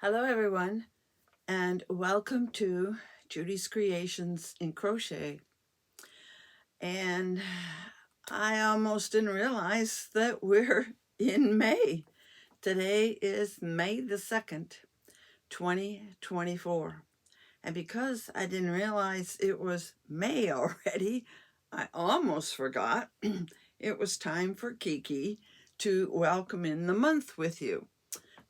Hello everyone, and welcome to Judy's Creations in Crochet. And I almost didn't realize that we're in May. Today is May the 2nd, 2024. And because I didn't realize it was May already, I almost forgot it was time for Kiki to welcome in the month with you.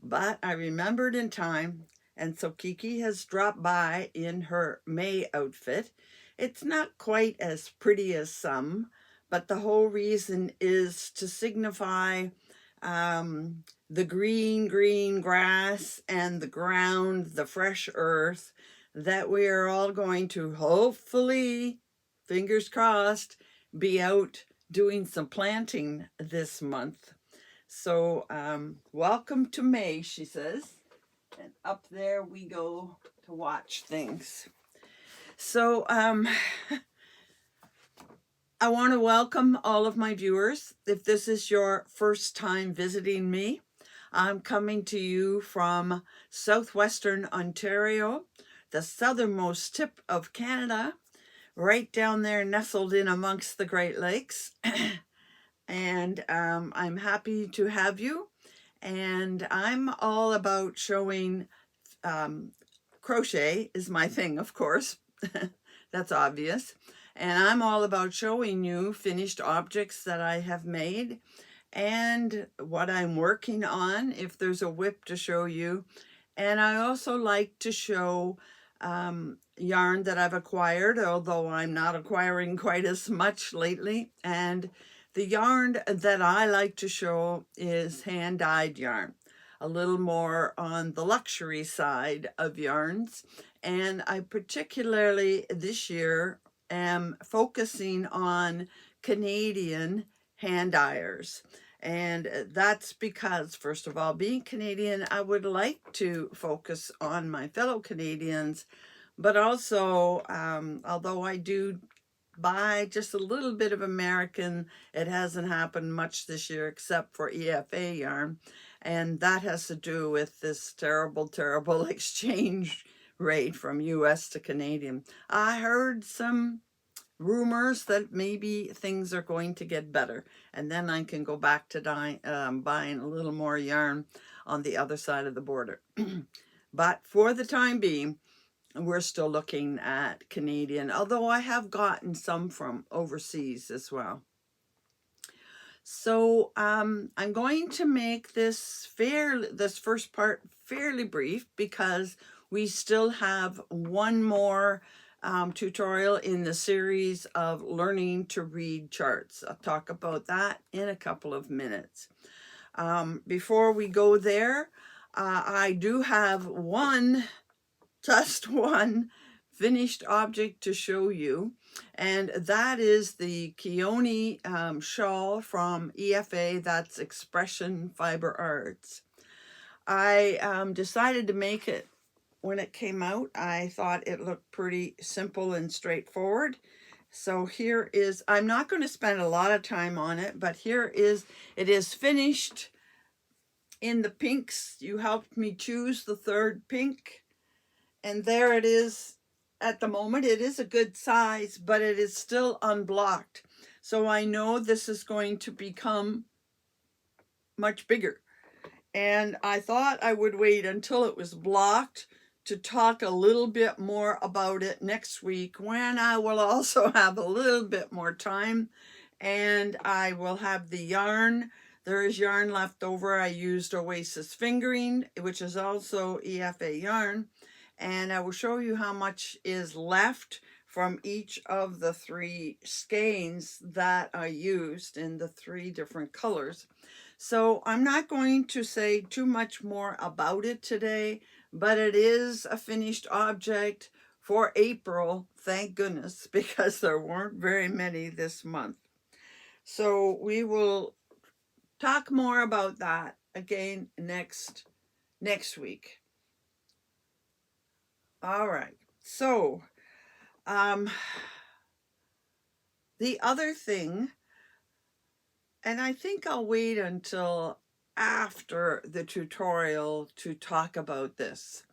But I remembered in time, and so Kiki has dropped by in her May outfit. It's not quite as pretty as some, but the whole reason is to signify the green grass and the ground, the fresh earth, that we are all going to hopefully, fingers crossed, be out doing some planting this month. So welcome to May, she says. And up there we go to watch things. So I want to welcome all of my viewers. If this is your first time visiting me, I'm coming to you from southwestern Ontario, the southernmost tip of Canada, right down there nestled in amongst the Great Lakes. And I'm happy to have you. And I'm all about showing, crochet is my thing, of course. That's obvious. And I'm all about showing you finished objects that I have made and what I'm working on, if there's a whip to show you. And I also like to show yarn that I've acquired, although I'm not acquiring quite as much lately. And the yarn that I like to show is hand-dyed yarn, a little more on the luxury side of yarns. And I particularly this year am focusing on Canadian hand dyers. And that's because, first of all, being Canadian, I would like to focus on my fellow Canadians, but also, although I do buy just a little bit of American, it hasn't happened much this year except for EFA yarn. And that has to do with this terrible, terrible exchange rate from US to Canadian. I heard some rumors that maybe things are going to get better, and then I can go back to buying a little more yarn on the other side of the border. But for the time being, we're still looking at Canadian, although I have gotten some from overseas as well. So I'm going to make this first part fairly brief because we still have one more tutorial in the series of learning to read charts. I'll talk about that in a couple of minutes. Before we go there, I do have just one finished object to show you, and that is the Keone shawl from EFA, that's Expression Fiber Arts. I decided to make it when it came out. I thought it looked pretty simple and straightforward. So here is, I'm not going to spend a lot of time on it, but it is finished in the pinks. You helped me choose the third pink. And there it is at the moment. It is a good size, but it is still unblocked. So I know this is going to become much bigger. And I thought I would wait until it was blocked to talk a little bit more about it next week, when I will also have a little bit more time and I will have the yarn. There is yarn left over. I used Oasis Fingering, which is also EFA yarn. And I will show you how much is left from each of the 3 skeins that I used in the 3 different colors. So I'm not going to say too much more about it today, but it is a finished object for April, thank goodness, because there weren't very many this month. So we will talk more about that again next week. All right, so the other thing, and I think I'll wait until after the tutorial to talk about this.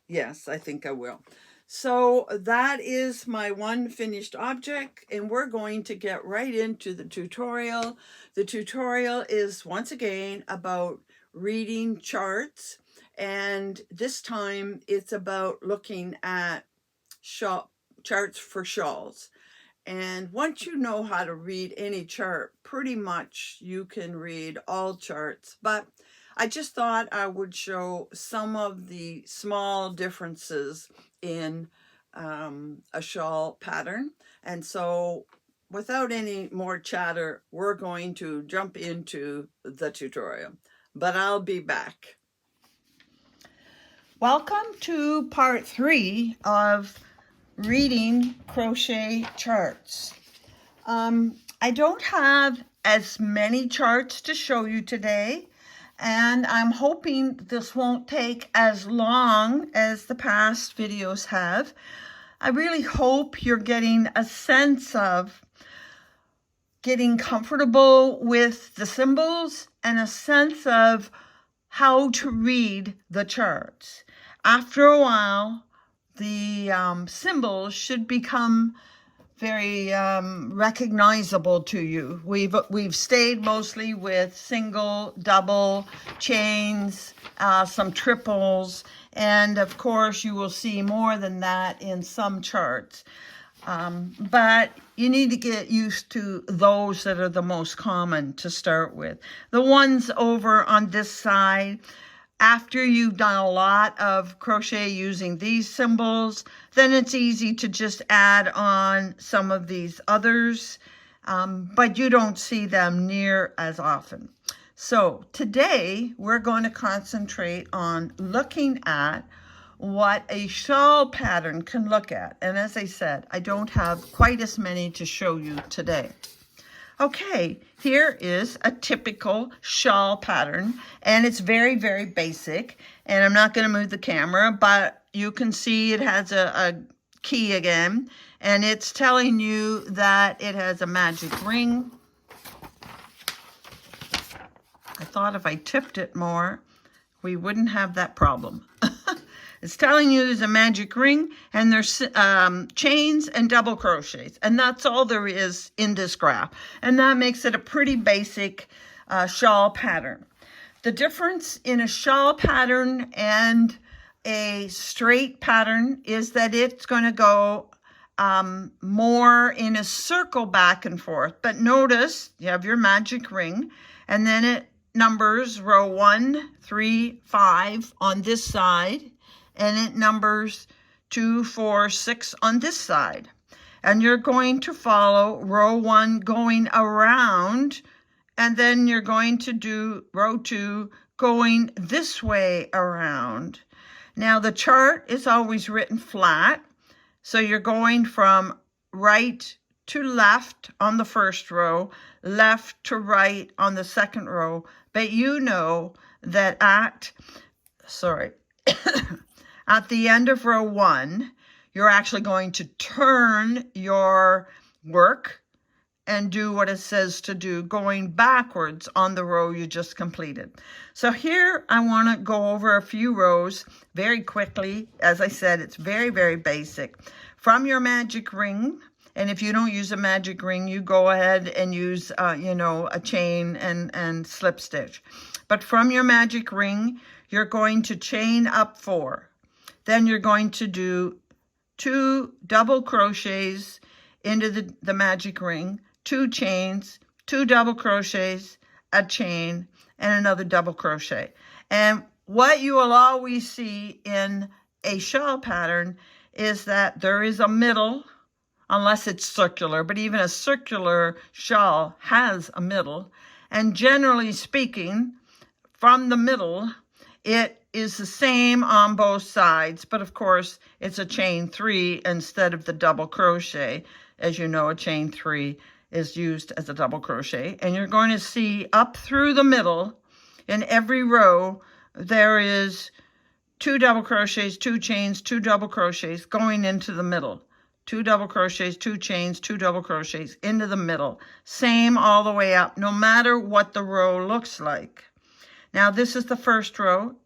Yes, I think I will. So that is my one finished object, and we're going to get right into the tutorial. The tutorial is once again about reading charts, and this time it's about looking at charts for shawls. And once you know how to read any chart, pretty much you can read all charts. But I just thought I would show some of the small differences in a shawl pattern. And so without any more chatter, we're going to jump into the tutorial. But I'll be back. Welcome to part 3 of reading crochet charts. I don't have as many charts to show you today, and I'm hoping this won't take as long as the past videos have. I really hope you're getting a sense of getting comfortable with the symbols and a sense of how to read the charts. After a while, the symbols should become very recognizable to you. We've stayed mostly with single, double, chains, some triples, and of course you will see more than that in some charts. But you need to get used to those that are the most common to start with. The ones over on this side, after you've done a lot of crochet using these symbols, then it's easy to just add on some of these others, but you don't see them near as often. So today we're going to concentrate on looking at what a shawl pattern can look at. And as I said, I don't have quite as many to show you today. Okay, here is a typical shawl pattern, and it's very, very basic. And I'm not going to move the camera, but you can see it has a key again, and it's telling you that it has a magic ring. I thought if I tipped it more, we wouldn't have that problem. It's telling you there's a magic ring, and there's chains and double crochets, and that's all there is in this graph. And that makes it a pretty basic shawl pattern. The difference in a shawl pattern and a straight pattern is that it's going to go more in a circle back and forth. But notice you have your magic ring, and then it numbers row 1, 3, 5 on this side, and it numbers 2, 4, 6 on this side. And you're going to follow row 1 going around, and then you're going to do row 2 going this way around. Now the chart is always written flat, so you're going from right to left on the first row, left to right on the second row, but you know that at the end of row 1, you're actually going to turn your work and do what it says to do, going backwards on the row you just completed. So here I want to go over a few rows very quickly. As I said, it's very, very basic. From your magic ring, and if you don't use a magic ring, you go ahead and use, a chain and slip stitch. But from your magic ring, you're going to chain up 4. Then you're going to do 2 double crochets into the magic ring, 2 chains, 2 double crochets, a chain, and another double crochet. And what you will always see in a shawl pattern is that there is a middle, unless it's circular, but even a circular shawl has a middle. And generally speaking, from the middle, it is the same on both sides, but of course it's a chain 3 instead of the double crochet. As you know, a chain 3 is used as a double crochet, and you're going to see up through the middle in every row there is 2 double crochets, 2 chains, 2 double crochets going into the middle. 2 double crochets, 2 chains, 2 double crochets into the middle. Same all the way up, no matter what the row looks like. Now this is the first row.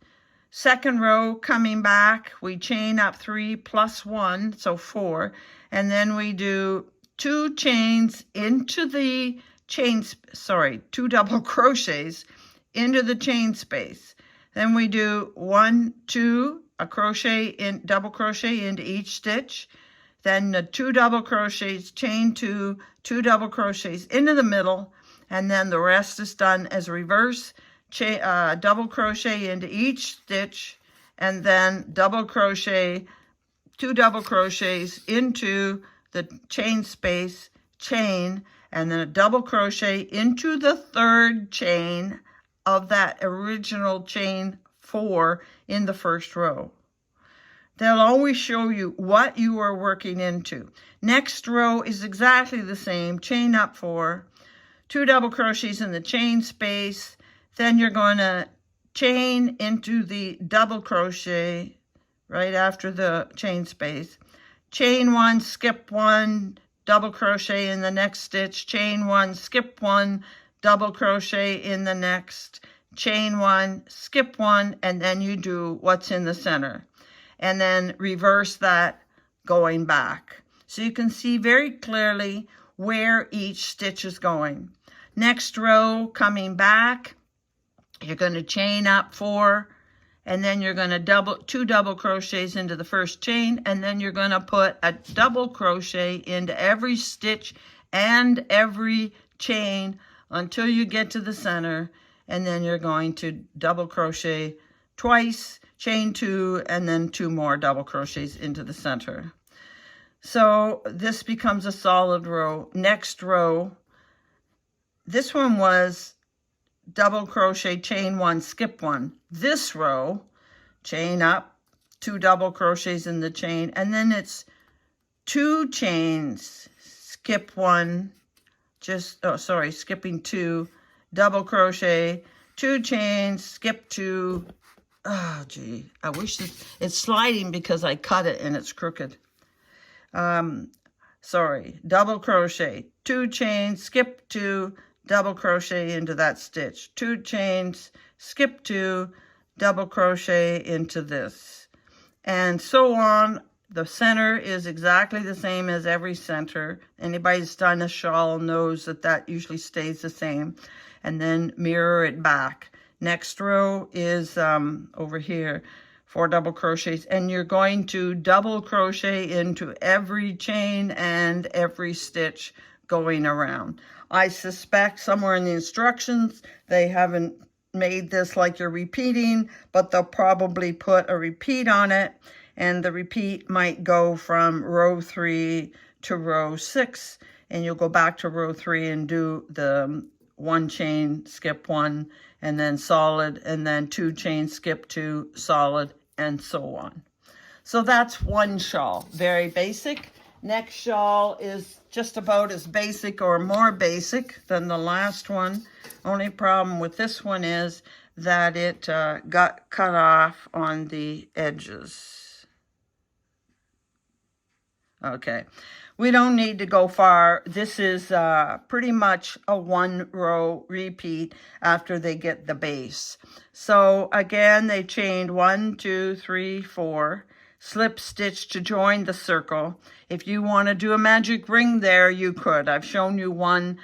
Second row, coming back, we chain up 3 plus 1, so 4, and then we do 2 chains into the chain, 2 double crochets into the chain space. Then we do 1, 2, a crochet in, double crochet into each stitch. Then the 2 double crochets, chain 2, 2 double crochets into the middle, and then the rest is done as reverse double crochet into each stitch, and then double crochet, 2 double crochets into the chain space, chain, and then a double crochet into the third chain of that original chain 4 in the first row. They'll always show you what you are working into. Next row is exactly the same. Chain up 4, 2 double crochets in the chain space. Then you're going to chain into the double crochet right after the chain space. Chain 1, skip 1, double crochet in the next stitch. Chain 1, skip 1, double crochet in the next. Chain 1, skip 1, and then you do what's in the center. And then reverse that going back. So you can see very clearly where each stitch is going. Next row, coming back, you're going to chain up 4, and then you're going to 2 double crochets into the first chain, and then you're going to put a double crochet into every stitch and every chain until you get to the center, and then you're going to double crochet twice, chain 2, and then 2 more double crochets into the center. So this becomes a solid row. Next row, this one was double crochet, chain 1, skip 1. This row, chain up, 2 double crochets in the chain, and then it's 2 chains, skip 1, skipping 2, double crochet, 2 chains, skip 2. Oh, gee, I wish it's sliding because I cut it and it's crooked. Double crochet, 2 chains, skip 2, double crochet into that stitch. 2 chains, skip 2, double crochet into this. And so on. The center is exactly the same as every center. Anybody who's done a shawl knows that that usually stays the same. And then mirror it back. Next row is over here, 4 double crochets, and you're going to double crochet into every chain and every stitch going around. I suspect somewhere in the instructions they haven't made this like you're repeating, but they'll probably put a repeat on it, and the repeat might go from row 3 to row 6, and you'll go back to row 3 and do the 1 chain, skip 1, and then solid, and then 2 chains, skip 2, solid, and so on. So that's one shawl, very basic. Next shawl is just about as basic or more basic than the last one. Only problem with this one is that it got cut off on the edges. Okay. We don't need to go far. This is pretty much a 1 row repeat after they get the base. So again, they chained 1, 2, 3, 4, slip stitch to join the circle. If you want to do a magic ring there, you could. I've shown you one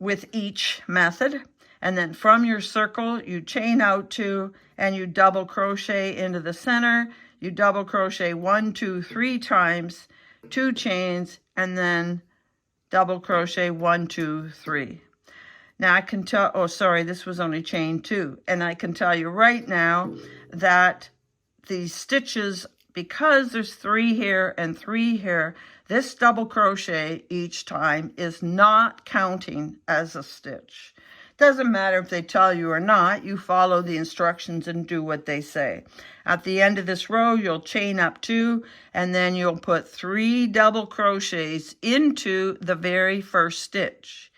with each method. And then from your circle, you chain out 2 and you double crochet into the center. You double crochet 1, 2, 3 times, 2 chains, and then double crochet 1, 2, 3. Now I can tell, this was only chain 2. And I can tell you right now that these stitches, because there's 3 here and 3 here, this double crochet each time is not counting as a stitch. Doesn't matter if they tell you or not, you follow the instructions and do what they say. At the end of this row, you'll chain up 2, and then you'll put 3 double crochets into the very first stitch.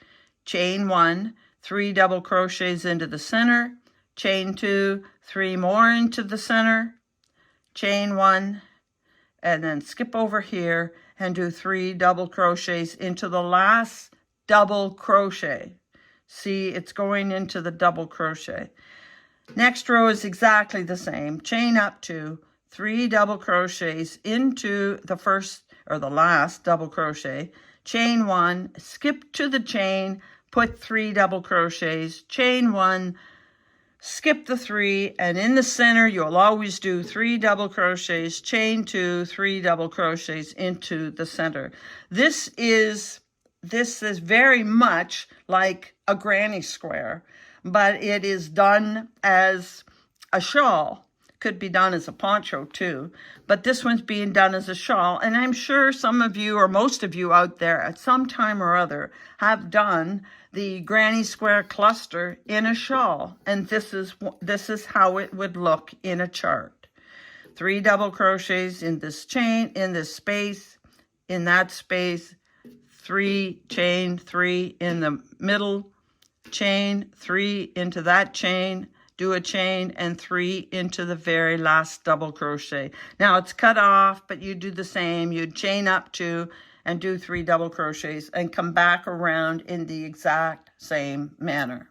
Chain 1, 3 double crochets into the center, chain 2, 3 more into the center, chain 1, and then skip over here and do 3 double crochets into the last double crochet. See, it's going into the double crochet. Next row is exactly the same. Chain up 2, 3 double crochets into the first or the last double crochet, chain 1, skip to the chain, put 3 double crochets, chain 1, skip the 3, and in the center you'll always do 3 double crochets, chain 2, 3 double crochets into the center. This is very much like a granny square, but it is done as a shawl. Could be done as a poncho too, but this one's being done as a shawl. And I'm sure some of you or most of you out there at some time or other have done the granny square cluster in a shawl. And this is how it would look in a chart. 3 double crochets in this chain, in this space, in that space, 3, chain 3 in the middle, chain 3 into that chain, do a chain, and 3 into the very last double crochet. Now it's cut off, but you do the same. You chain up 2 and do 3 double crochets and come back around in the exact same manner.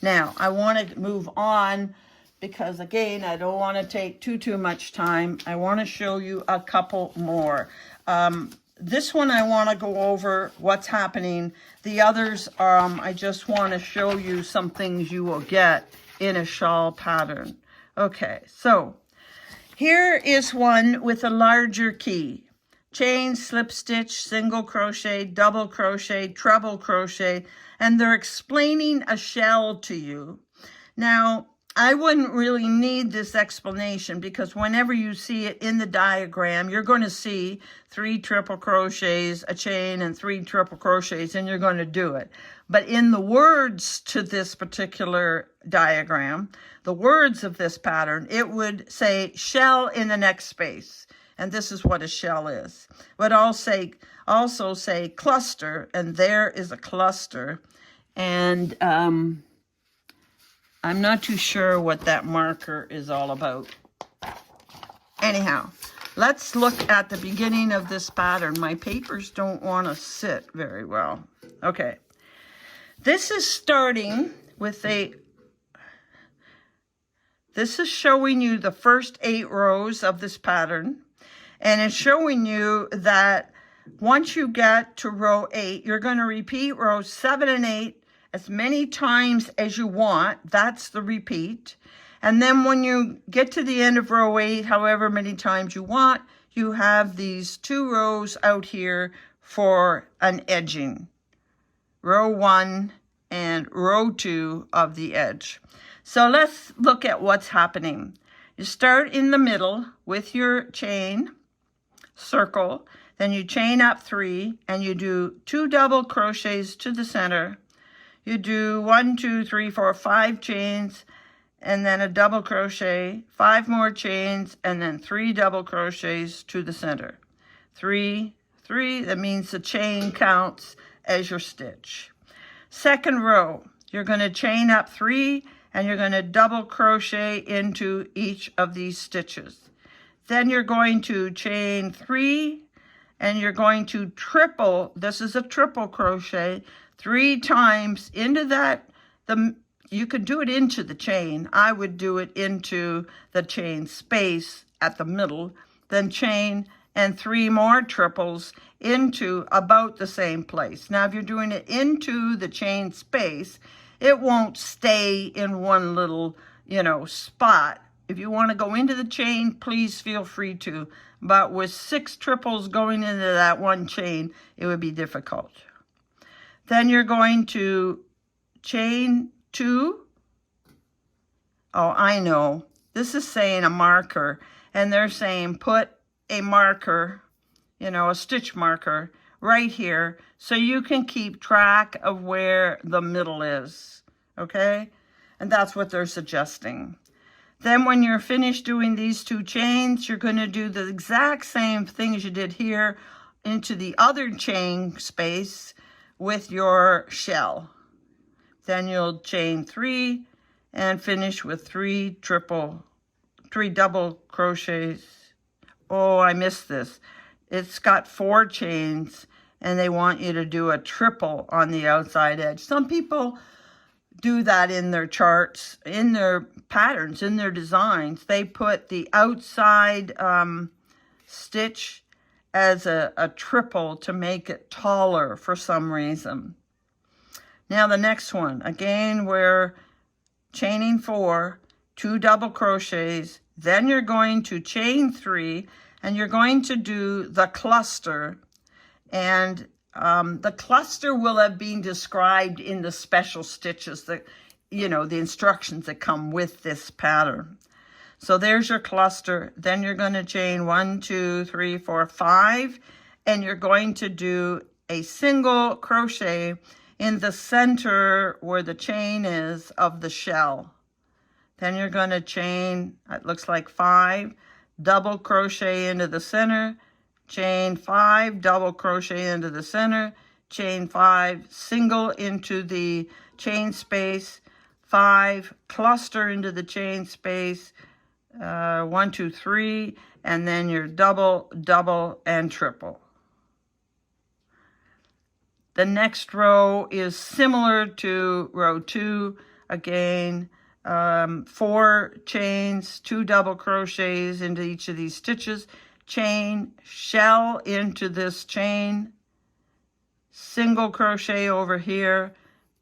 Now I want to move on because again, I don't want to take too much time. I want to show you a couple more. This one I want to go over what's happening. The others, I just want to show you some things you will get in a shawl pattern. Okay, so here is one with a larger key. Chain, slip stitch, single crochet, double crochet, treble crochet, and they're explaining a shell to you. Now, I wouldn't really need this explanation because whenever you see it in the diagram, you're going to see 3 triple crochets, a chain, and 3 triple crochets, and you're going to do it. But in the words to this particular diagram, the words of this pattern, it would say shell in the next space. And this is what a shell is. But also say cluster, and there is a cluster. And I'm not too sure what that marker is all about. Anyhow, let's look at the beginning of this pattern. My papers don't want to sit very well. Okay. This is starting with this is showing you the first 8 rows of this pattern. And it's showing you that once you get to row 8, you're going to repeat rows 7 and 8 as many times as you want. That's the repeat. And then when you get to the end of row 8, however many times you want, you have these 2 rows out here for an edging. Row 1 and row 2 of the edge. So let's look at what's happening. You start in the middle with your chain, circle, then you chain up 3 and you do 2 double crochets to the center. You do 1, 2, 3, 4, 5 chains, and then a double crochet, 5 more chains, and then 3 double crochets to the center. 3, 3, that means the chain counts as your stitch. Second row, you're going to chain up 3, and you're going to double crochet into each of these stitches. Then you're going to chain 3, and you're going to triple, this is a triple crochet, 3 times into that, you could do it into the chain. I would do it into the chain space at the middle, then chain and 3 more triples into about the same place. Now, if you're doing it into the chain space, it won't stay in one little, spot. If you want to go into the chain, please feel free to. But with 6 triples going into that one chain, it would be difficult. Then you're going to chain 2. Oh, I know. This is saying a marker. And they're saying put a marker, a stitch marker right here so you can keep track of where the middle is. Okay? And that's what they're suggesting. Then when you're finished doing these 2 chains, you're going to do the exact same thing as you did here into the other chain space with your shell. Then you'll chain 3 and finish with 3 double crochets. Oh, I missed this. it's got 4 chains, and they want you to do a triple on the outside edge. Some people do that in their charts, in their patterns, in their designs. They put the outside stitch as a triple to make it taller for some reason. Now the next one, again, we're chaining 4, 2 double crochets, then you're going to chain 3, and you're going to do the cluster. And the cluster will have been described in the special stitches, that, you know, the instructions that come with this pattern. So there's your cluster. Then you're going to chain 1, 2, 3, 4, 5, and you're going to do a single crochet in the center where the chain is of the shell. Then you're going to chain, it looks like 5, double crochet into the center, chain 5, double crochet into the center, chain 5, single into the chain space, 5, cluster into the chain space, 1, 2, 3, and then your double, double, and triple. The next row is similar to row 2. Again, 4 chains, 2 double crochets into each of these stitches, chain, shell into this chain, single crochet over here,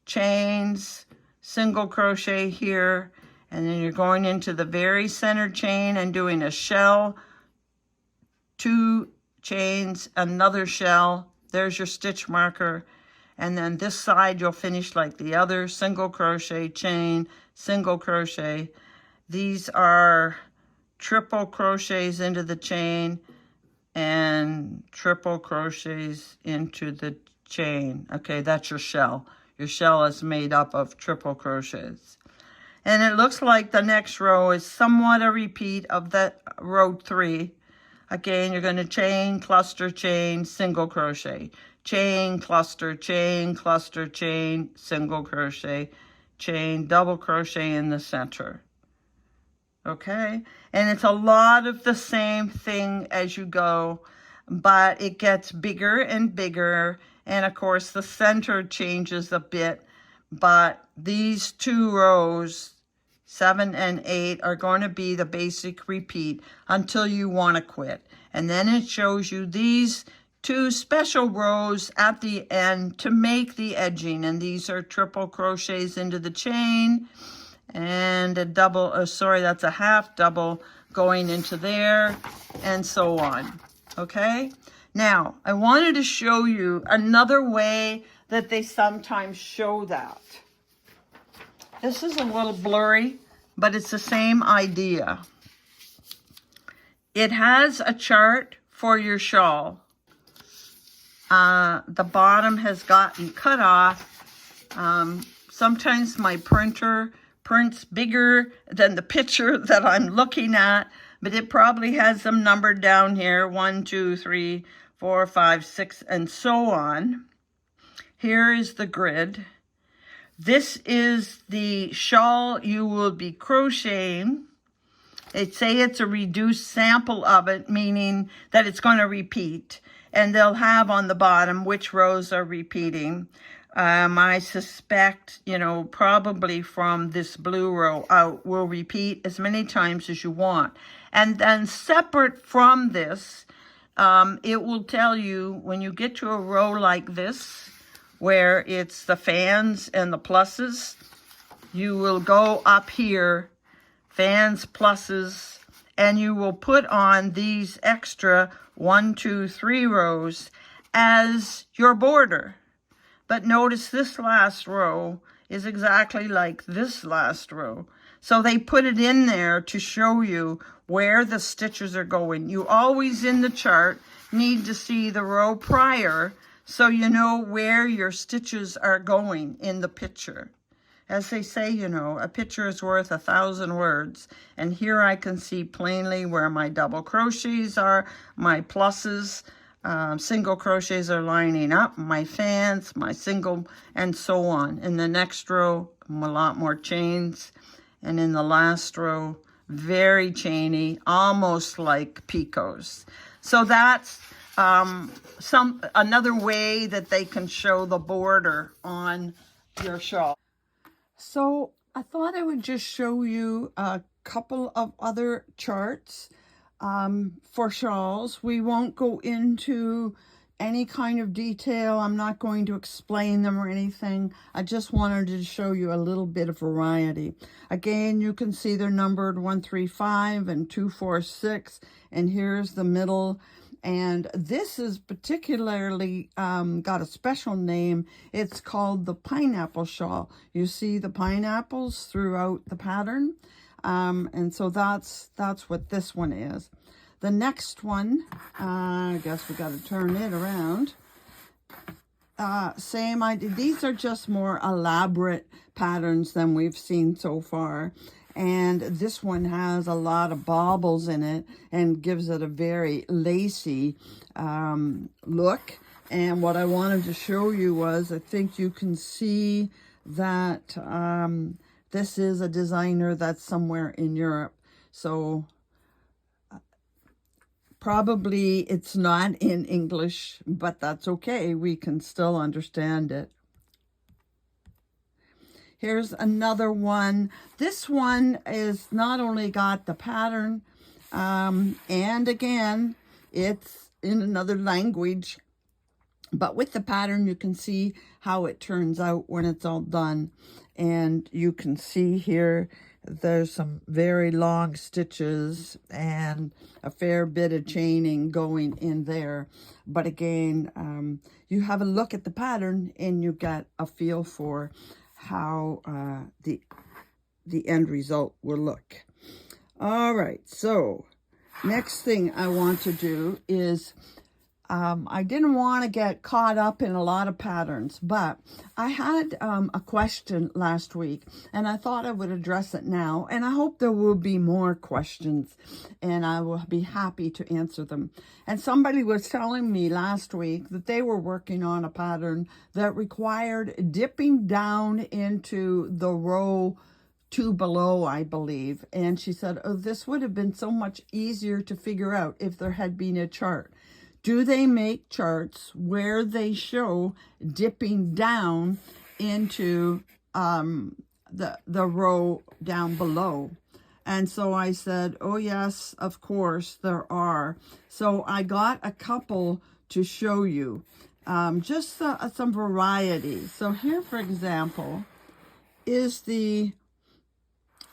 chains, single crochet here, and then you're going into the very center chain and doing a shell, 2 chains, another shell. There's your stitch marker. And then this side you'll finish like the other, single crochet, chain, single crochet. These are triple crochets into the chain and triple crochets into the chain. Okay, that's your shell. Your shell is made up of triple crochets. And it looks like the next row is somewhat a repeat of that row 3. Again, you're going to chain, cluster, chain, single crochet. Chain, cluster, chain, cluster, chain, single crochet, chain, double crochet in the center. Okay? And it's a lot of the same thing as you go, but it gets bigger and bigger. And of course, the center changes a bit, but these 2 rows, 7 and 8, are going to be the basic repeat until you want to quit. And then it shows you these 2 special rows at the end to make the edging. And these are triple crochets into the chain and a double, that's a half double going into there, and so on. Okay? Now, I wanted to show you another way that they sometimes show that. This is a little blurry, but it's the same idea. It has a chart for your shawl. The bottom has gotten cut off. Sometimes my printer prints bigger than the picture that I'm looking at, but it probably has them numbered down here, 1, 2, 3, 4, 5, 6, and so on. Here is the grid. This is the shawl you will be crocheting. They say it's a reduced sample of it, meaning that it's going to repeat. And they'll have on the bottom which rows are repeating. I suspect, you know, probably from this blue row out will repeat as many times as you want. And then separate from this, it will tell you when you get to a row like this, where it's the fans and the pluses, you will go up here, fans, pluses, and you will put on these extra 1, 2, 3 rows as your border. But notice this last row is exactly like this last row. So they put it in there to show you where the stitches are going. You always in the chart need to see the row prior so you know where your stitches are going in the picture. As they say, you know, a picture is worth 1,000 words. And here I can see plainly where my double crochets are, my pluses, single crochets are lining up, my fans, my single, and so on. In the next row, a lot more chains. And in the last row, very chainy, almost like picots. So that's another way that they can show the border on your shawl. So I thought I would just show you a couple of other charts for shawls. We won't go into any kind of detail. I'm not going to explain them or anything. I just wanted to show you a little bit of variety. Again, you can see they're numbered 1, 3, 5 and 2, 4, 6, and here's the middle. And this is particularly got a special name. It's called the pineapple shawl. You see the pineapples throughout the pattern. And so that's what this one is. The next one, I guess we got to turn it around. Same idea. These are just more elaborate patterns than we've seen so far. And this one has a lot of baubles in it and gives it a very lacy look. And what I wanted to show you was, I think you can see that this is a designer that's somewhere in Europe. So probably it's not in English, but that's okay. We can still understand it. Here's another one. This one is not only got the pattern, and again, it's in another language, but with the pattern, you can see how it turns out when it's all done. And you can see here, there's some very long stitches and a fair bit of chaining going in there. But again, you have a look at the pattern and you get a feel for how the end result will look. All right, so next thing I want to do is I didn't want to get caught up in a lot of patterns, but I had a question last week and I thought I would address it now, and I hope there will be more questions and I will be happy to answer them. And somebody was telling me last week that they were working on a pattern that required dipping down into the row 2 below, I believe. And she said, oh, this would have been so much easier to figure out if there had been a chart. Do they make charts where they show dipping down into the row down below? And so I said, oh yes, of course there are. So I got a couple to show you, just some variety. So here, for example, is the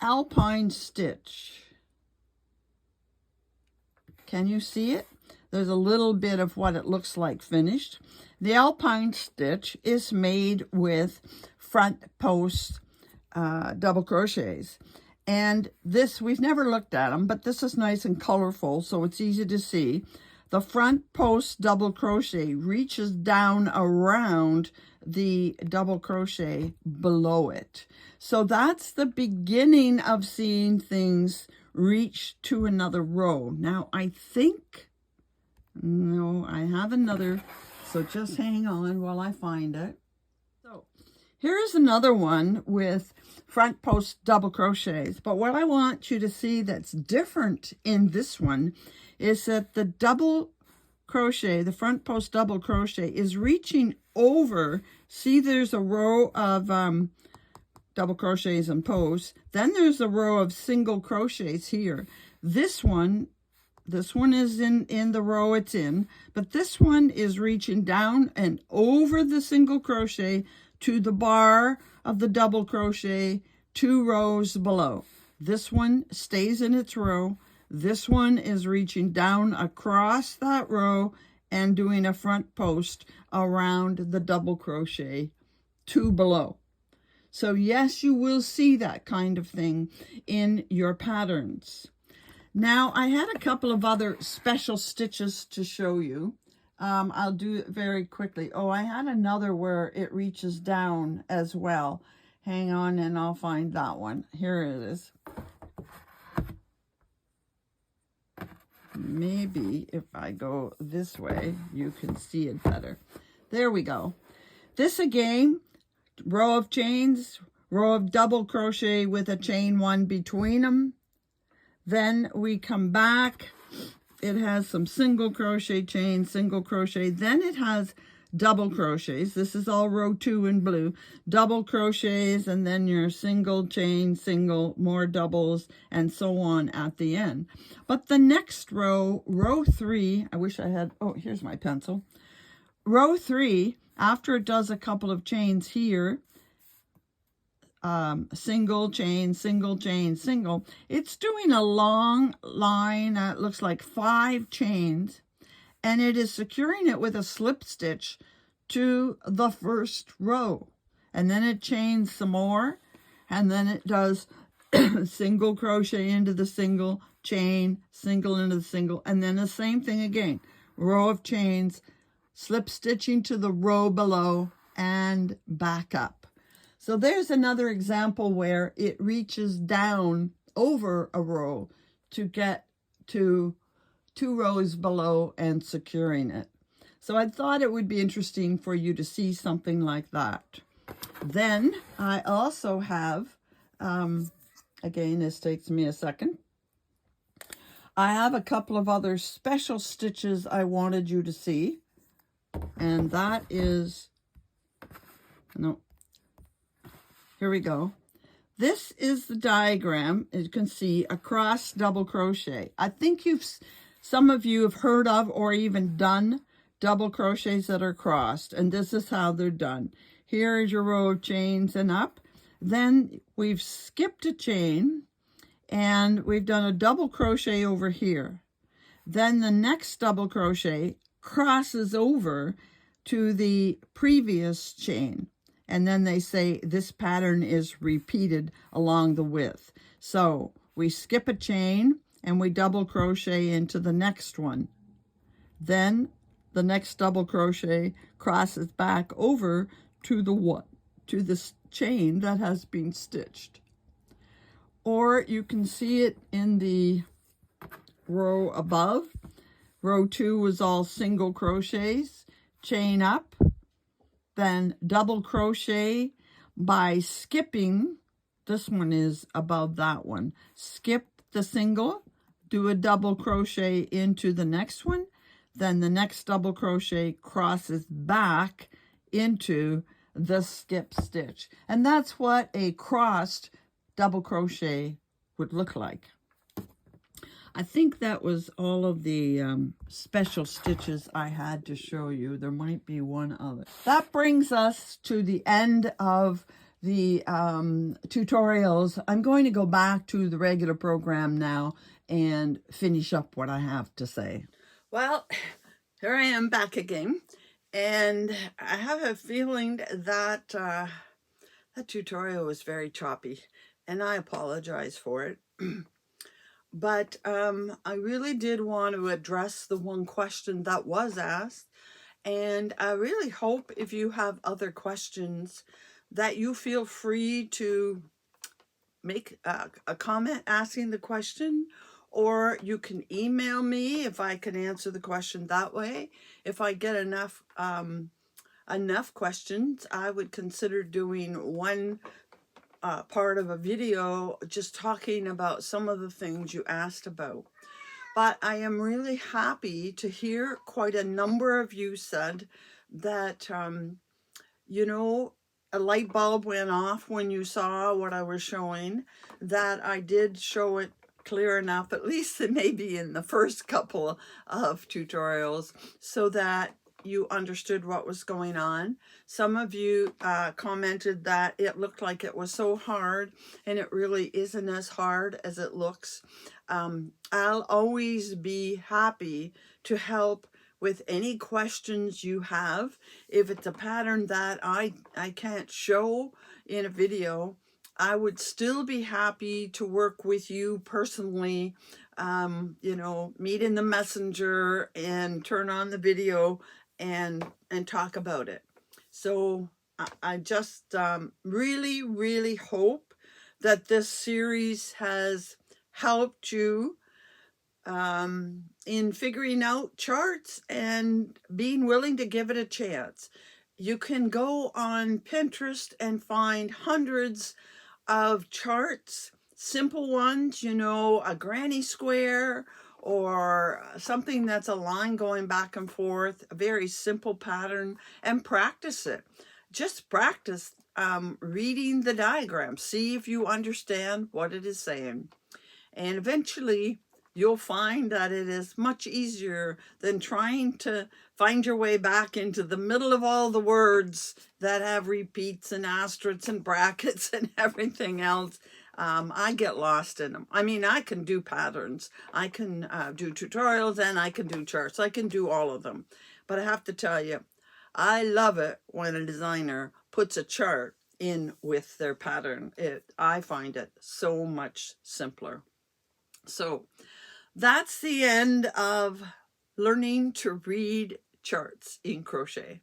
alpine stitch. Can you see it? There's a little bit of what it looks like finished. The alpine stitch is made with front post double crochets. And this, we've never looked at them, but this is nice and colorful, so it's easy to see. The front post double crochet reaches down around the double crochet below it. So that's the beginning of seeing things reach to another row. Now, I think, no, I have another, so just hang on while I find it. So here's another one with front post double crochets. But what I want you to see that's different in this one is that the double crochet, the front post double crochet, is reaching over. See, there's a row of double crochets and posts. Then there's a row of single crochets here. This one is in the row it's in, but this one is reaching down and over the single crochet to the bar of the double crochet 2 rows below. This one stays in its row. This one is reaching down across that row and doing a front post around the double crochet 2 below. So yes, you will see that kind of thing in your patterns. Now, I had a couple of other special stitches to show you. I'll do it very quickly. Oh, I had another where it reaches down as well. Hang on and I'll find that one. Here it is. Maybe if I go this way, you can see it better. There we go. This again, row of chains, row of double crochet with a chain 1 between them. Then we come back it has some single crochet chain, single crochet. Then it has double crochets. This is all row 2 in blue. Double crochets, and then your single chain, single, more doubles, and so on at the end. But the next row, row 3, I wish I had, oh, here's my pencil. Row 3, after it does a couple of chains here, single chain, single chain, single, it's doing a long line that looks like 5 chains, and it is securing it with a slip stitch to the first row, and then it chains some more, and then it does single crochet into the single, chain, single into the single, and then the same thing again, row of chains, slip stitching to the row below, and back up. So there's another example where it reaches down over a row to get to 2 rows below and securing it. So I thought it would be interesting for you to see something like that. Then I also have, again, this takes me a second. I have a couple of other special stitches I wanted you to see. And that is, no, here we go. This is the diagram, as you can see, across double crochet. I think some of you have heard of or even done double crochets that are crossed, and this is how they're done. Here is your row of chains and up. Then we've skipped a chain, and we've done a double crochet over here. Then the next double crochet crosses over to the previous chain. And then they say this pattern is repeated along the width. So we skip a chain and we double crochet into the next one. Then the next double crochet crosses back over to the chain that has been stitched. Or you can see it in the row above. Row 2 was all single crochets, chain up, then double crochet by skipping. This one is above that one. Skip the single, do a double crochet into the next one, then the next double crochet crosses back into the skip stitch. And that's what a crossed double crochet would look like. I think that was all of the special stitches I had to show you. There might be one other. That brings us to the end of the tutorials. I'm going to go back to the regular program now and finish up what I have to say. Well, here I am back again, and I have a feeling that that tutorial was very choppy, and I apologize for it. But I really did want to address the one question that was asked. And I really hope if you have other questions that you feel free to make a comment asking the question, or you can email me if I can answer the question that way. If I get enough questions, I would consider doing one part of a video just talking about some of the things you asked about. But I am really happy to hear quite a number of you said that, you know, a light bulb went off when you saw what I was showing, that I did show it clear enough, at least maybe in the first couple of tutorials, so that you understood what was going on. Some of you commented that it looked like it was so hard, and it really isn't as hard as it looks. I'll always be happy to help with any questions you have. If it's a pattern that I can't show in a video, I would still be happy to work with you personally, you know, meet in the messenger and turn on the video and talk about it. So I just really, really hope that this series has helped you in figuring out charts and being willing to give it a chance. You can go on Pinterest and find hundreds of charts, simple ones, you know, a granny square or something that's a line going back and forth, a very simple pattern, and practice it. Just practice reading the diagram. See if you understand what it is saying. And eventually you'll find that it is much easier than trying to find your way back into the middle of all the words that have repeats and asterisks and brackets and everything else. I get lost in them. I mean, I can do patterns, I can do tutorials, and I can do charts. I can do all of them. But I have to tell you, I love it when a designer puts a chart in with their pattern. I find it so much simpler. So that's the end of learning to read charts in crochet.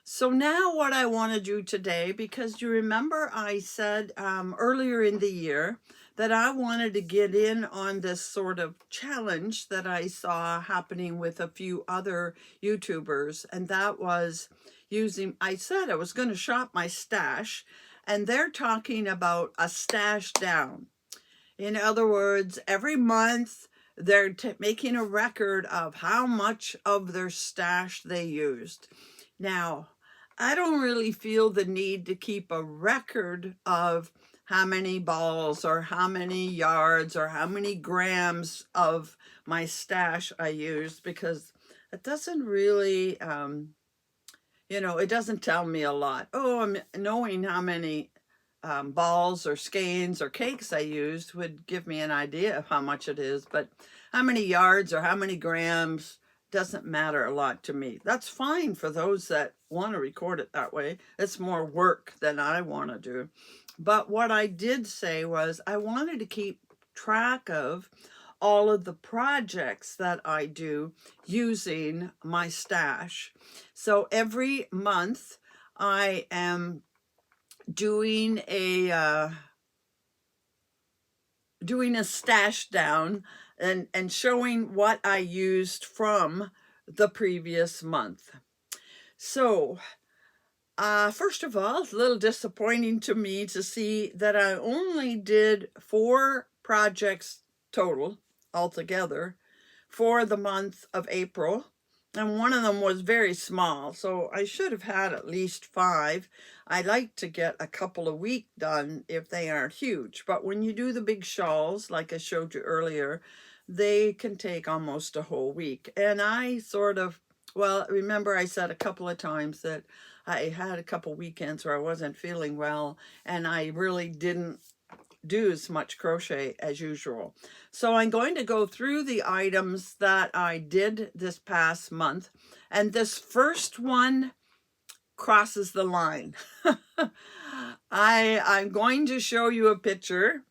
So now what I want to do today, because you remember I said earlier in the year that I wanted to get in on this sort of challenge that I saw happening with a few other YouTubers, and that was I said I was going to shop my stash, and they're talking about a stash down. In other words, every month they're making a record of how much of their stash they used. Now, I don't really feel the need to keep a record of how many balls or how many yards or how many grams of my stash I used, because it doesn't really, it doesn't tell me a lot. Oh, I'm knowing how many balls or skeins or cakes I used would give me an idea of how much it is, but how many yards or how many grams doesn't matter a lot to me. That's fine for those that want to record it that way. It's more work than I want to do. But what I did say was I wanted to keep track of all of the projects that I do using my stash. So every month I am doing a stash down and showing what I used from the previous month. So first of all, it's a little disappointing to me to see that I only did 4 projects total altogether for the month of April. And one of them was very small, so I should have had at least 5. I like to get a couple a week done if they aren't huge. But when you do the big shawls, like I showed you earlier, they can take almost a whole week. And I remember I said a couple of times that I had a couple weekends where I wasn't feeling well, and I really didn't do as much crochet as usual. So I'm going to go through the items that I did this past month, and this first one crosses the line. I'm going to show you a picture.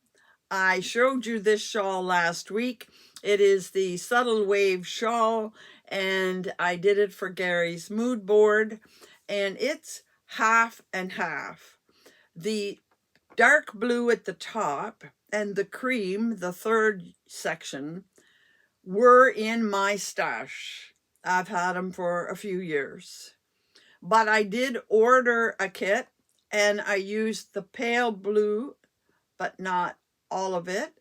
I showed you this shawl last week. It is the Subtle Wave shawl, and I did it for Gary's mood board, and it's half and half. The dark blue at the top and the cream, the third section, were in my stash. I've had them for a few years. But I did order a kit, and I used the pale blue, but not all of it.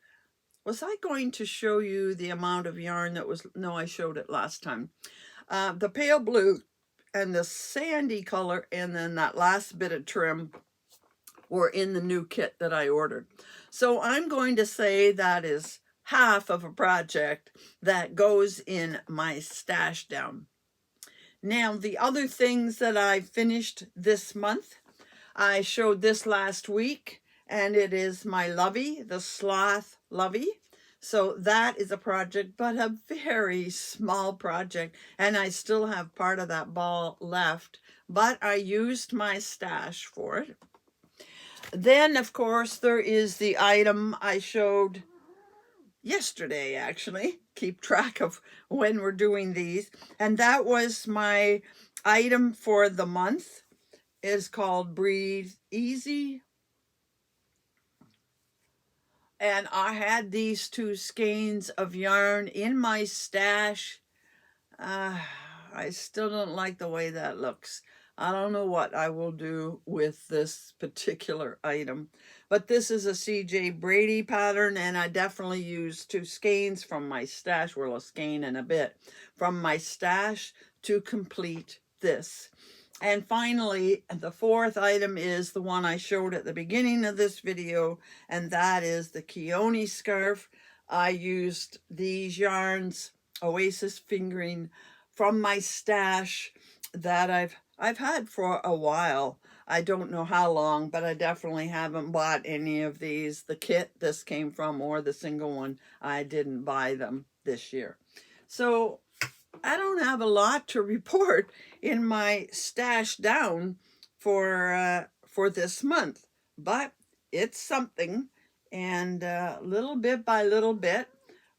Was I going to show you the amount of yarn that was? No, I showed it last time. The pale blue and the sandy color, and then that last bit of trim were in the new kit that I ordered. So I'm going to say that is half of a project that goes in my stash down. Now, the other things that I finished this month, I showed this last week, and it is my Lovey, the Sloth Lovey. So that is a project, but a very small project, and I still have part of that ball left, but I used my stash for it. Then, of course, there is the item I showed yesterday, actually. Keep track of when we're doing these. And that was my item for the month. It's called Breathe Easy. And I had these 2 skeins of yarn in my stash. I still don't like the way that looks. I don't know what I will do with this particular item. But this is a CJ Brady pattern, and I definitely used 2 skeins from my stash, well, a skein and a bit, from my stash to complete this. And finally, the 4th item is the one I showed at the beginning of this video, and that is the Keone scarf. I used these yarns, Oasis fingering, from my stash that I've had for a while. I don't know how long, but I definitely haven't bought any of these. The kit this came from, or the single one, I didn't buy them this year. So I don't have a lot to report in my stash down for this month, but it's something. And little bit by little bit,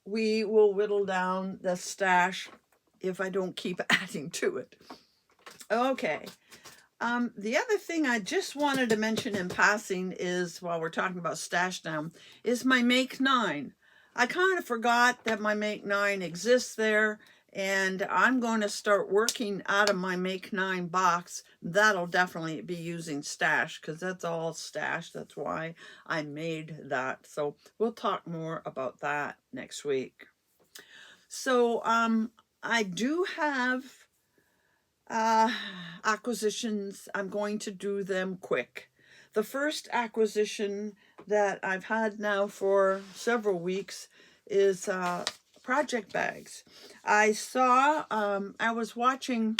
we will whittle down the stash if I don't keep adding to it. Okay. The other thing I just wanted to mention in passing is, while we're talking about stash down, is my Make 9. I kind of forgot that my Make 9 exists there, and I'm going to start working out of my Make 9 box. That'll definitely be using stash, because that's all stash. That's why I made that. So we'll talk more about that next week. So I do have acquisitions. I'm going to do them quick. The first acquisition that I've had now for several weeks is project bags. I saw, I was watching,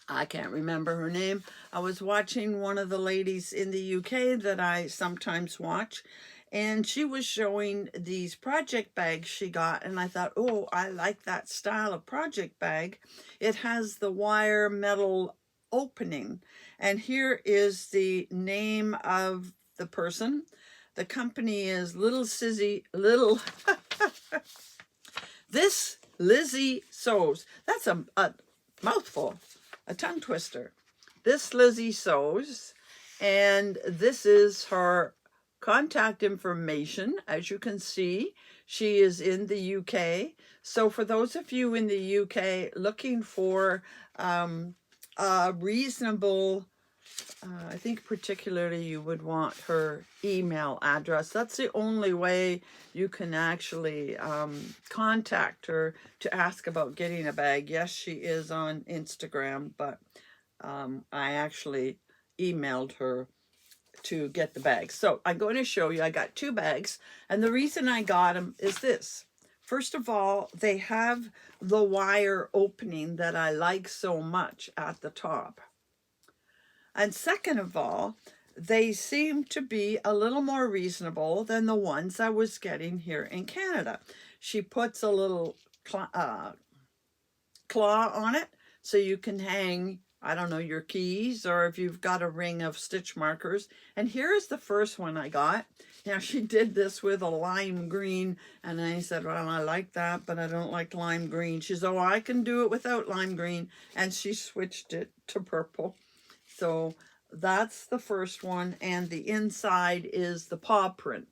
I can't remember her name. I was watching one of the ladies in the UK that I sometimes watch, and she was showing these project bags she got, and I thought, oh, I like that style of project bag. It has the wire metal opening, and here is the name of the person. The company is This Lizzie Sews. That's a mouthful, a tongue twister. This Lizzie Sews, and this is her contact information. As you can see, she is in the UK. So for those of you in the UK looking for a reasonable, I think particularly you would want her email address. That's the only way you can actually contact her to ask about getting a bag. Yes, she is on Instagram, but I actually emailed her to get the bags. So I'm going to show you. I got 2 bags, and the reason I got them is this. First of all, they have the wire opening that I like so much at the top. And second of all, they seem to be a little more reasonable than the ones I was getting here in Canada. She puts a little claw on it so you can hang, I don't know, your keys, or if you've got a ring of stitch markers. And here is the first one I got. Now, she did this with a lime green, and I said, well, I like that, but I don't like lime green. She said, oh, I can do it without lime green, and she switched it to purple. So that's the first one, and the inside is the paw print.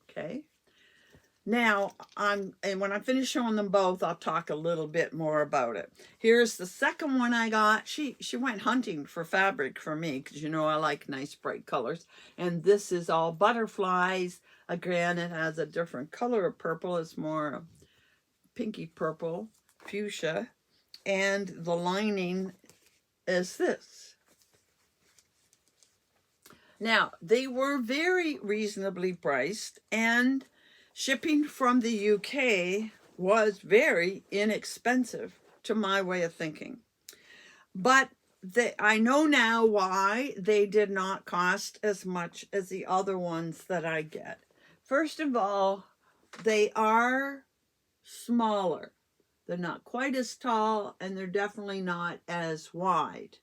Okay. Now, and when I finish showing them both, I'll talk a little bit more about it. Here's the second one I got. She went hunting for fabric for me, because you know I like nice bright colors. And this is all butterflies. Again, it has a different color of purple. It's more pinky purple, fuchsia. And the lining is this. Now, they were very reasonably priced, and shipping from the UK was very inexpensive to my way of thinking. But I know now why they did not cost as much as the other ones that I get. First of all, they are smaller. They're not quite as tall, and they're definitely not as wide.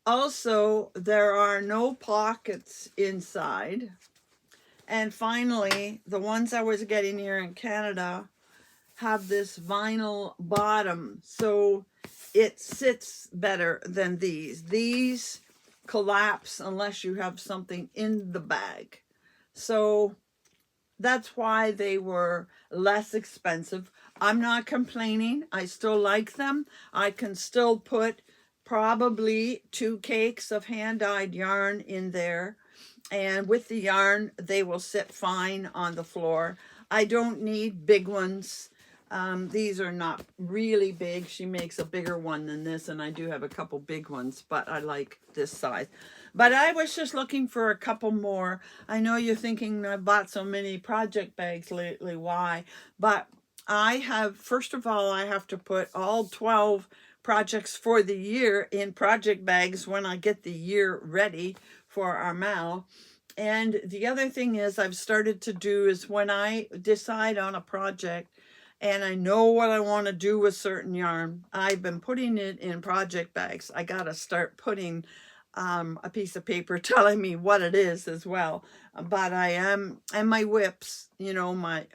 Also, there are no pockets inside. And finally, the ones I was getting here in Canada have this vinyl bottom, so it sits better than these. These collapse unless you have something in the bag. So that's why they were less expensive. I'm not complaining. I still like them. I can still put probably 2 cakes of hand-dyed yarn in there. And with the yarn, they will sit fine on the floor. I don't need big ones. These are not really big. She makes a bigger one than this, and I do have a couple big ones, but I like this size. But I was just looking for a couple more. I know you're thinking I bought so many project bags lately, why? But I have, first of all, I have to put all 12 projects for the year in project bags when I get the year ready for our Mal. And the other thing is I've started to do is when I decide on a project and I know what I want to do with certain yarn, I've been putting it in project bags. I got to start putting a piece of paper telling me what it is as well. But I am, and my whips, you know, my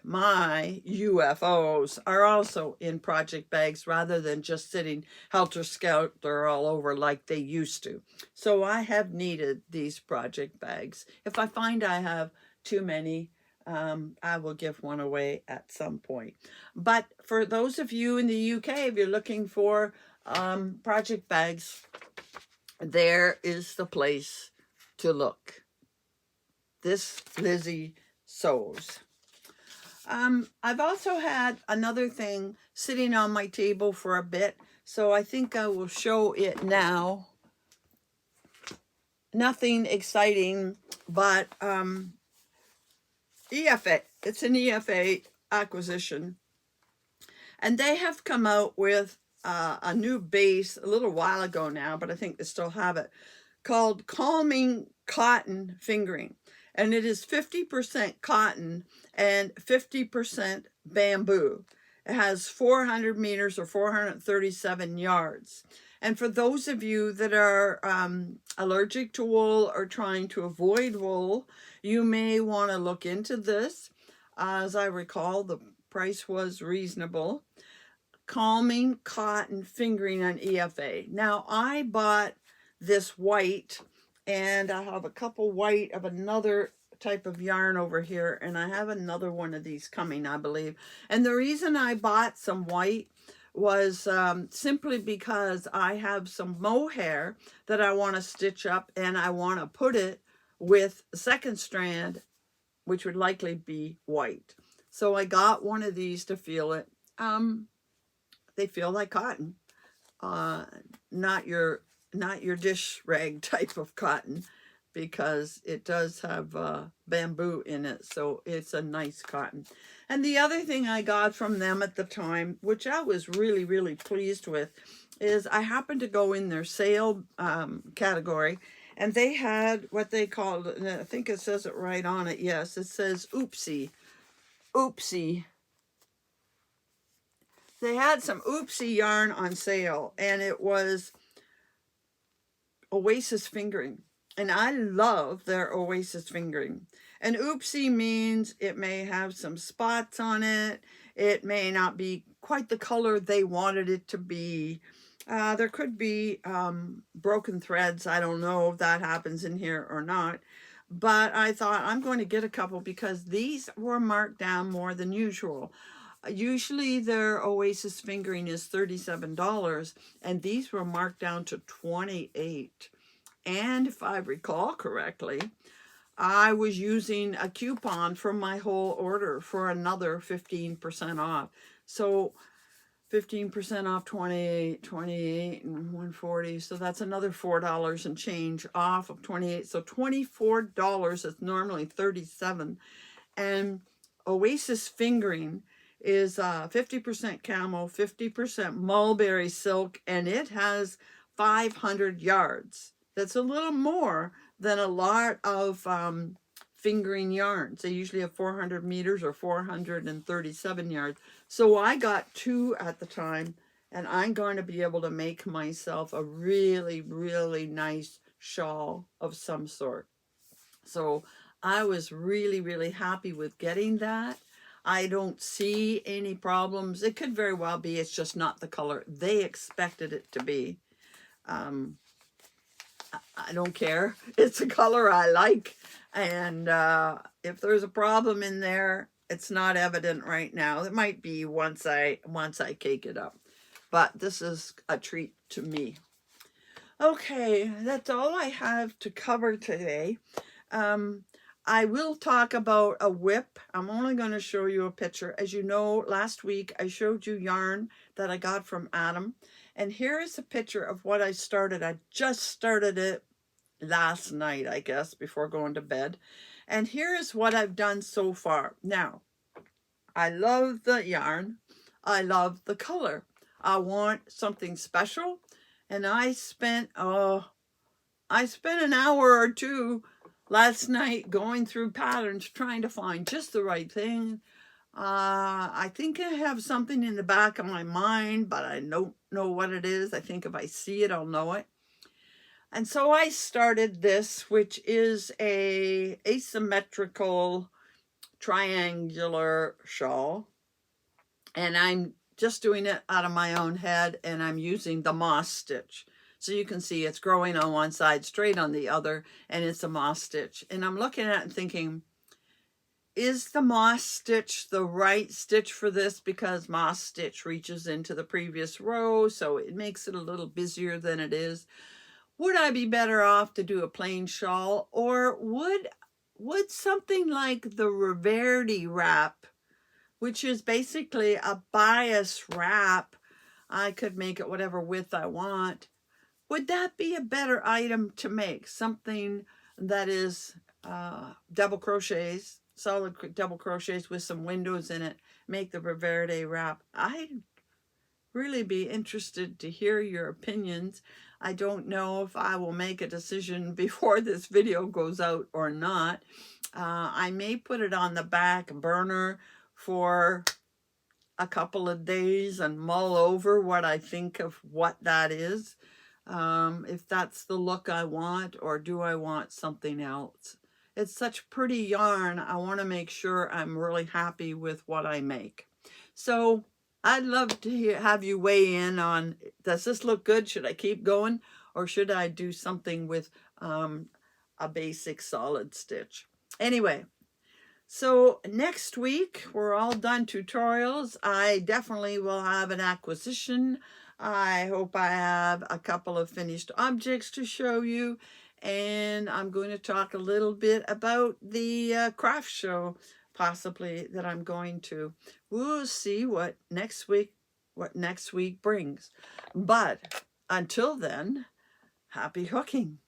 UFOs are also in project bags rather than just sitting helter-skelter all over like they used to. So I have needed these project bags. If I find I have too many, I will give one away at some point. But for those of you in the UK, if you're looking for project bags, there is the place to look. This Lizzie Sews. I've also had another thing sitting on my table for a bit, so I think I will show it now. Nothing exciting, but EFA. It's an EFA acquisition. And they have come out with a new base a little while ago now, but I think they still have it, called Calming Cotton Fingering. And it is 50% cotton and 50% bamboo. It has 400 meters or 437 yards. And for those of you that are allergic to wool or trying to avoid wool, you may want to look into this. As I recall, the price was reasonable. Calming Cotton Fingering on EFA. Now, I bought this white, and I have a couple white of another type of yarn over here, and I have another one of these coming, I believe. And the reason I bought some white was simply because I have some mohair that I want to stitch up, and I want to put it with a second strand, which would likely be white. So I got one of these to feel it. They feel like cotton, not your dish rag type of cotton, because it does have bamboo in it, so it's a nice cotton. And the other thing I got from them at the time, which I was really, really pleased with, is I happened to go in their sale category, and they had what they called, and I think it says it right on it, yes, it says Oopsie. Oopsie. They had some Oopsie yarn on sale, and it was Oasis Fingering. And I love their Oasis Fingering. And Oopsie means it may have some spots on it. It may not be quite the color they wanted it to be. There could be broken threads. I don't know if that happens in here or not. But I thought I'm going to get a couple because these were marked down more than usual. Usually their Oasis Fingering is $37, and these were marked down to $28. And if I recall correctly, I was using a coupon for my whole order for another 15% off. So 15% off 28, and 140. So that's another $4 and change off of 28. So $24 is normally $37. And Oasis Fingering is 50% camo, 50% mulberry silk, and it has 500 yards. That's a little more than a lot of fingering yarns. They usually have 400 meters or 437 yards. So I got 2 at the time, and I'm going to be able to make myself a really, really nice shawl of some sort. So I was really, really happy with getting that. I don't see any problems. It could very well be it's just not the color they expected it to be. I don't care. It's a color I like. And if there's a problem in there, it's not evident right now. It might be once I cake it up. But this is a treat to me. Okay, that's all I have to cover today. I will talk about a whip. I'm only going to show you a picture. As you know, last week I showed you yarn that I got from Adam. And here is a picture of what I started. I just started it last night, I guess, before going to bed. And here is what I've done so far. Now, I love the yarn. I love the color. I want something special. And I spent an hour or two last night going through patterns trying to find just the right thing. I think I have something in the back of my mind, but I don't know what it is. I think if I see it, I'll know it. And so I started this, which is a asymmetrical triangular shawl. And I'm just doing it out of my own head, and I'm using the moss stitch. So you can see it's growing on one side, straight on the other, and it's a moss stitch. And I'm looking at it and thinking, is the moss stitch the right stitch for this? Because moss stitch reaches into the previous row, so it makes it a little busier than it is. Would I be better off to do a plain shawl, or would something like the Riverde wrap, which is basically a bias wrap, I could make it whatever width I want, would that be a better item to make? Something that is double crochets, solid double crochets with some windows in it, make the Riverde wrap. I'd really be interested to hear your opinions. I don't know if I will make a decision before this video goes out or not. I may put it on the back burner for a couple of days and mull over what I think of what that is. If that's the look I want, or do I want something else? It's such pretty yarn. I want to make sure I'm really happy with what I make. So I'd love to have you weigh in on, does this look good? Should I keep going? Or should I do something with a basic solid stitch? Anyway, so next week, we're all done tutorials. I definitely will have an acquisition. I hope I have a couple of finished objects to show you. And I'm going to talk a little bit about the craft show, possibly, that I'm going to. We'll see what next week brings. But until then, happy hooking.